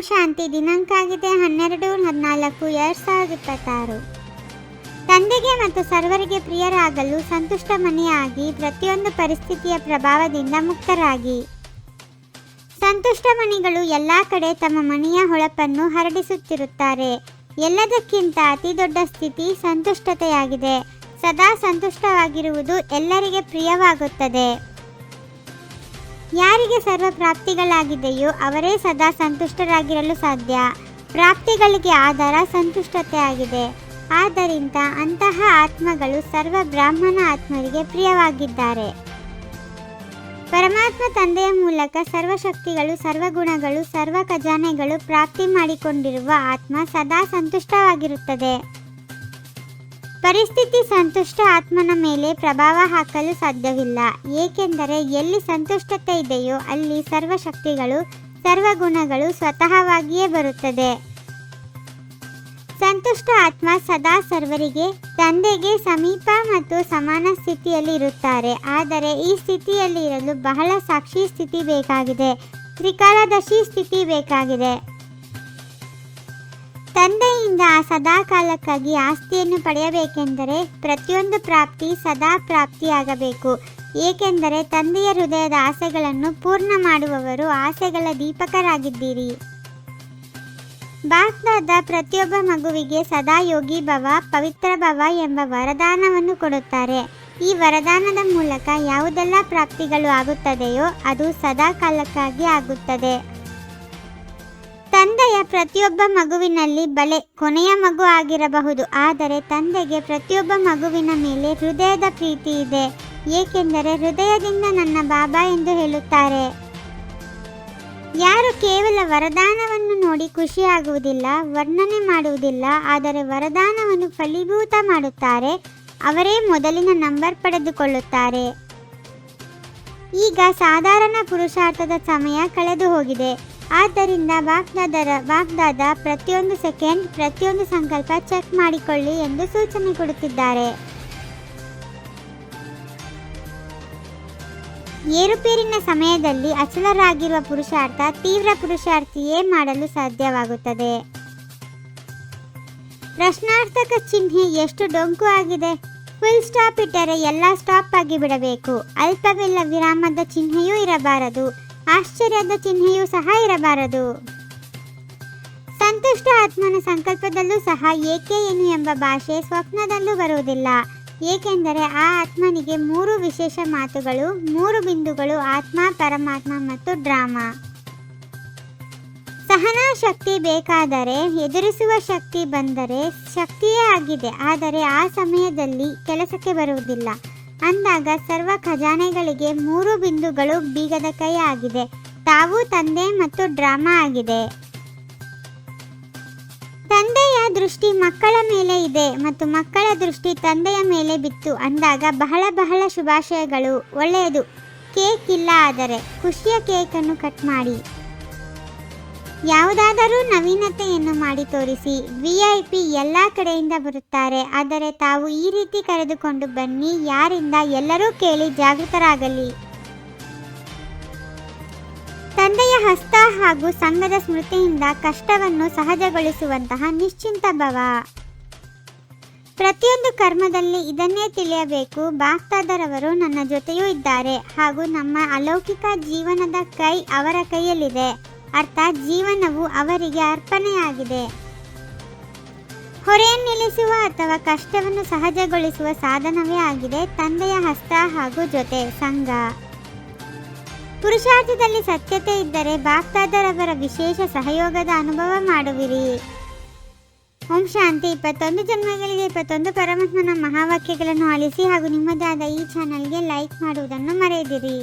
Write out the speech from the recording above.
ಶಾಂತಿ. ದಿನಾಂಕ ಆಗಿದೆ 12/14/2026. ತಂದೆಗೆ ಮತ್ತು ಸರ್ವರಿಗೆ ಪ್ರಿಯರಾಗಲು ಸಂತುಷ್ಟ ಮನೆಯಾಗಿ ಪ್ರತಿಯೊಂದು ಪರಿಸ್ಥಿತಿಯ ಪ್ರಭಾವದಿಂದ ಮುಕ್ತರಾಗಿ. ಸಂತುಷ್ಟ ಮಣಿಗಳು ಎಲ್ಲ ಕಡೆ ತಮ್ಮ ಮನೆಯ ಹೊಳಪನ್ನು ಹರಡಿಸುತ್ತಿರುತ್ತಾರೆ. ಎಲ್ಲದಕ್ಕಿಂತ ಅತಿ ದೊಡ್ಡ ಸ್ಥಿತಿ ಸಂತುಷ್ಟತೆಯಾಗಿದೆ. ಸದಾ ಸಂತುಷ್ಟವಾಗಿರುವುದು ಎಲ್ಲರಿಗೆ ಪ್ರಿಯವಾಗುತ್ತದೆ. ಯಾರಿಗೆ ಸರ್ವ ಪ್ರಾಪ್ತಿಗಳಾಗಿದೆಯೋ ಅವರೇ ಸದಾ ಸಂತುಷ್ಟರಾಗಿರಲು ಸಾಧ್ಯ. ಪ್ರಾಪ್ತಿಗಳಿಗೆ ಆಧಾರ ಸಂತುಷ್ಟತೆಯಾಗಿದೆ. ಆದ್ದರಿಂದ ಅಂತಹ ಆತ್ಮಗಳು ಸರ್ವ ಬ್ರಾಹ್ಮಣ ಆತ್ಮರಿಗೆ ಪ್ರಿಯವಾಗಿದ್ದಾರೆ. ಪರಮಾತ್ಮ ತಂದೆಯ ಮೂಲಕ ಸರ್ವಶಕ್ತಿಗಳು, ಸರ್ವಗುಣಗಳು, ಸರ್ವ ಖಜಾನೆಗಳು ಪ್ರಾಪ್ತಿ ಮಾಡಿಕೊಂಡಿರುವ ಆತ್ಮ ಸದಾ ಸಂತುಷ್ಟವಾಗಿರುತ್ತದೆ. ಪರಿಸ್ಥಿತಿ ಸಂತುಷ್ಟ ಆತ್ಮನ ಮೇಲೆ ಪ್ರಭಾವ ಹಾಕಲು ಸಾಧ್ಯವಿಲ್ಲ. ಏಕೆಂದರೆ ಎಲ್ಲಿ ಸಂತುಷ್ಟತೆ ಇದೆಯೋ ಅಲ್ಲಿ ಸರ್ವಶಕ್ತಿಗಳು, ಸರ್ವಗುಣಗಳು ಸ್ವತಃವಾಗಿಯೇ ಬರುತ್ತದೆ. ಸಂತುಷ್ಟ ಆತ್ಮ ಸದಾ ಸರ್ವರಿಗೆ, ತಂದೆಗೆ ಸಮೀಪ ಮತ್ತು ಸಮಾನ ಸ್ಥಿತಿಯಲ್ಲಿ ಇರುತ್ತಾರೆ. ಆದರೆ ಈ ಸ್ಥಿತಿಯಲ್ಲಿ ಇರಲು ಬಹಳ ಸಾಕ್ಷಿ ಸ್ಥಿತಿ ಬೇಕಾಗಿದೆ, ತ್ರಿಕಾಲದರ್ಶಿ ಸ್ಥಿತಿ ಬೇಕಾಗಿದೆ. ತಂದೆಯಿಂದ ಸದಾ ಕಾಲಕ್ಕಾಗಿ ಆಸ್ತಿಯನ್ನು ಪಡೆಯಬೇಕೆಂದರೆ ಪ್ರತಿಯೊಂದು ಪ್ರಾಪ್ತಿ ಸದಾ ಪ್ರಾಪ್ತಿಯಾಗಬೇಕು. ಏಕೆಂದರೆ ತಂದೆಯ ಹೃದಯದ ಆಸೆಗಳನ್ನು ಪೂರ್ಣ ಮಾಡುವವರು ಆಸೆಗಳ ದೀಪಕರಾಗಿದ್ದೀರಿ. ಬಾಪ್ದಾದ ಪ್ರತಿಯೊಬ್ಬ ಮಗುವಿಗೆ ಸದಾ ಯೋಗಿ ಭವ, ಪವಿತ್ರ ಭವ ಎಂಬ ವರದಾನವನ್ನು ಕೊಡುತ್ತಾರೆ. ಈ ವರದಾನದ ಮೂಲಕ ಯಾವುದೆಲ್ಲ ಪ್ರಾಪ್ತಿಗಳು ಆಗುತ್ತದೆಯೋ ಅದು ಸದಾ ಕಾಲಕ್ಕಾಗಿ ಆಗುತ್ತದೆ. ತಂದೆಯ ಪ್ರತಿಯೊಬ್ಬ ಮಗುವಿನಲ್ಲಿ ಬಲೆ ಕೊನೆಯ ಮಗು ಆಗಿರಬಹುದು, ಆದರೆ ತಂದೆಗೆ ಪ್ರತಿಯೊಬ್ಬ ಮಗುವಿನ ಮೇಲೆ ಹೃದಯದ ಪ್ರೀತಿ ಇದೆ. ಏಕೆಂದರೆ ಹೃದಯದಿಂದ ನನ್ನ ಬಾಬಾ ಎಂದು ಹೇಳುತ್ತಾರೆ. ಯಾರು ಕೇವಲ ವರದಾನವನ್ನು ನೋಡಿ ಖುಷಿಯಾಗುವುದಿಲ್ಲ, ವರ್ಣನೆ ಮಾಡುವುದಿಲ್ಲ, ಆದರೆ ವರದಾನವನ್ನು ಫಲೀಭೂತ ಮಾಡುತ್ತಾರೆ, ಅವರೇ ಮೊದಲಿನ ನಂಬರ್ ಪಡೆದುಕೊಳ್ಳುತ್ತಾರೆ. ಈಗ ಸಾಧಾರಣ ಪುರುಷಾರ್ಥದ ಸಮಯ ಕಳೆದು ಹೋಗಿದೆ. ಆದ್ದರಿಂದ ಬಾಗ್ದಾದ ಪ್ರತಿಯೊಂದು ಸೆಕೆಂಡ್, ಪ್ರತಿಯೊಂದು ಸಂಕಲ್ಪ ಚೆಕ್ ಮಾಡಿಕೊಳ್ಳಿ ಎಂದು ಸೂಚನೆ ಕೊಡುತ್ತಿದ್ದಾರೆ. ಏರುಪೇರಿನ ಸಮಯದಲ್ಲಿ ಅಚಲರಾಗಿರುವ ಪುರುಷಾರ್ಥ ತೀವ್ರ ಪುರುಷಾರ್ಥಿಯೇ ಮಾಡಲು ಸಾಧ್ಯವಾಗುತ್ತದೆ. ಪ್ರಶ್ನಾರ್ಥಕ ಚಿಹ್ನೆ ಎಷ್ಟು ಡೊಂಕು ಆಗಿದೆ. ಫುಲ್ ಸ್ಟಾಪ್ ಇಟ್ಟರೆ ಎಲ್ಲ ಸ್ಟಾಪ್ ಆಗಿ ಬಿಡಬೇಕು. ಅಲ್ಪವೆಲ್ಲ ವಿರಾಮದ ಚಿಹ್ನೆಯೂ ಇರಬಾರದು, ಆಶ್ಚರ್ಯದ ಚಿಹ್ನೆಯೂ ಸಹ ಇರಬಾರದು. ಸಂತುಷ್ಟ ಆತ್ಮನ ಸಂಕಲ್ಪದಲ್ಲೂ ಸಹ ಏಕೆ ಏನು ಎಂಬ ಭಾಷೆ ಸ್ವಪ್ನದಲ್ಲೂ ಬರುವುದಿಲ್ಲ. ಏಕೆಂದರೆ ಆ ಆತ್ಮನಿಗೆ 3 ವಿಶೇಷ ಮಾತುಗಳು, 3 ಬಿಂದುಗಳು, ಆತ್ಮ, ಪರಮಾತ್ಮ ಮತ್ತು ಡ್ರಾಮಾ. ಸಹನಾ ಶಕ್ತಿ ಬೇಕಾದರೆ, ಎದುರಿಸುವ ಶಕ್ತಿ ಬಂದರೆ ಶಕ್ತಿಯೇ ಆಗಿದೆ. ಆದರೆ ಆ ಸಮಯದಲ್ಲಿ ಕೆಲಸಕ್ಕೆ ಬರುವುದಿಲ್ಲ. ಅಂದಾಗ ಸರ್ವ ಖಜಾನೆಗಳಿಗೆ 3 ಬಿಂದುಗಳು ಬೀಗದ ಕೈ ಆಗಿದೆ. ತಾವು ತಂದೆ ಮತ್ತು ಡ್ರಾಮಾ ಆಗಿದೆ. ತಂದೆಯ ದೃಷ್ಟಿ ಮಕ್ಕಳ ಮೇಲೆ ಇದೆ ಮತ್ತು ಮಕ್ಕಳ ದೃಷ್ಟಿ ತಂದೆಯ ಮೇಲೆ ಬಿತ್ತು. ಅಂದಾಗ ಬಹಳ ಶುಭಾಶಯಗಳು. ಒಳ್ಳೆಯದು. ಕೇಕ್ ಇಲ್ಲ, ಆದರೆ ಖುಷಿಯ ಕೇಕನ್ನು ಕಟ್ ಮಾಡಿ. ಯಾವುದಾದರೂ ನವೀನತೆಯನ್ನು ಮಾಡಿ ತೋರಿಸಿ. VIP ಎಲ್ಲ ಕಡೆಯಿಂದ ಬರುತ್ತಾರೆ, ಆದರೆ ತಾವು ಈ ರೀತಿ ಕರೆದುಕೊಂಡು ಬನ್ನಿ. ಯಾರಿಂದ ಎಲ್ಲರೂ ಕೇಳಿ ಜಾಗೃತರಾಗಲಿ. ತಂದೆಯ ಹಸ್ತ ಹಾಗೂ ಸಂಘದ ಸ್ಮೃತಿಯಿಂದ ಕಷ್ಟವನ್ನು ಸಹಜಗೊಳಿಸುವಂತಹ ನಿಶ್ಚಿಂತ ಭವ. ಪ್ರತಿಯೊಂದು ಕರ್ಮದಲ್ಲಿ ಇದನ್ನೇ ತಿಳಿಯಬೇಕು. ಬಾಪ್ದಾದರವರು ನನ್ನ ಜೊತೆಯೂ ಇದ್ದಾರೆ ಹಾಗೂ ನಮ್ಮ ಅಲೌಕಿಕ ಜೀವನದ ಕೈ ಅವರ ಕೈಯಲ್ಲಿದೆ. ಅರ್ಥಾತ್ ಜೀವನವು ಅವರಿಗೆ ಅರ್ಪಣೆಯಾಗಿದೆ. ಹೊರೆಯನ್ನಿಳಿಸುವ ಅಥವಾ ಕಷ್ಟವನ್ನು ಸಹಜಗೊಳಿಸುವ ಸಾಧನವೇ ಆಗಿದೆ ತಂದೆಯ ಹಸ್ತ ಹಾಗೂ ಜೊತೆ ಸಂಘ. ಪುರುಷಾರ್ಥದಲ್ಲಿ ಸತ್ಯತೆ ಇದ್ದರೆ ಬಾಪ್ದಾದರವರ ವಿಶೇಷ ಸಹಯೋಗದ ಅನುಭವ ಮಾಡುವಿರಿ. ಓಂ ಶಾಂತಿ. 21 ಜನ್ಮಗಳಿಗೆ 21 ಪರಮಾತ್ಮನ ಮಹಾವಾಕ್ಯಗಳನ್ನು ಆಲಿಸಿ ಹಾಗೂ ನಿಮ್ಮದಾದ ಈ ಚಾನಲ್ಗೆ ಲೈಕ್ ಮಾಡುವುದನ್ನು ಮರೆಯದಿರಿ.